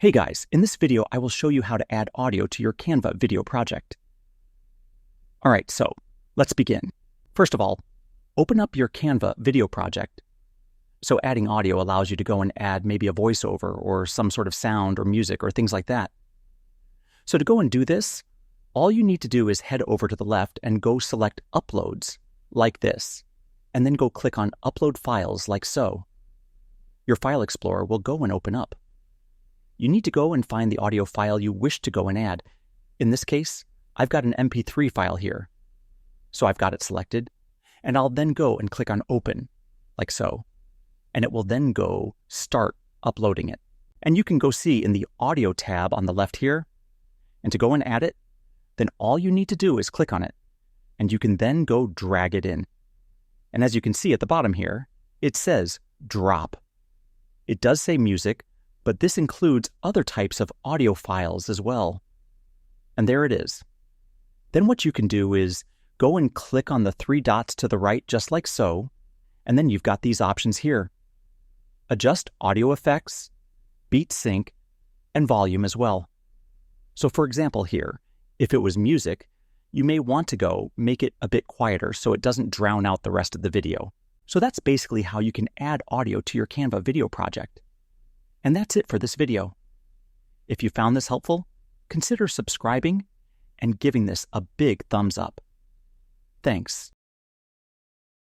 Hey guys, in this video I will show you how to add audio to your Canva video project. Alright, so let's begin. First of all, open up your Canva video project. So adding audio allows you to go and add maybe a voiceover or some sort of sound or music or things like that. So to go and do this, all you need to do is head over to the left and go select Uploads, like this, and then go click on Upload Files like so. Your File Explorer will go and open up. You need to go and find the audio file you wish to go and add. In this case, I've got an MP3 file here. So I've got it selected, and I'll then go and click on Open, like so. And it will then go start uploading it. And you can go see in the Audio tab on the left here, and to go and add it, then all you need to do is click on it, and you can then go drag it in. And as you can see at the bottom here, it says Drop. It does say music, but this includes other types of audio files as well. And there it is. Then what you can do is go and click on the three dots to the right just like so, and then you've got these options here. Adjust audio effects, beat sync, and volume as well. So for example here, if it was music, you may want to go make it a bit quieter so it doesn't drown out the rest of the video. So that's basically how you can add audio to your Canva video project. And that's it for this video. If you found this helpful, consider subscribing and giving this a big thumbs up. Thanks.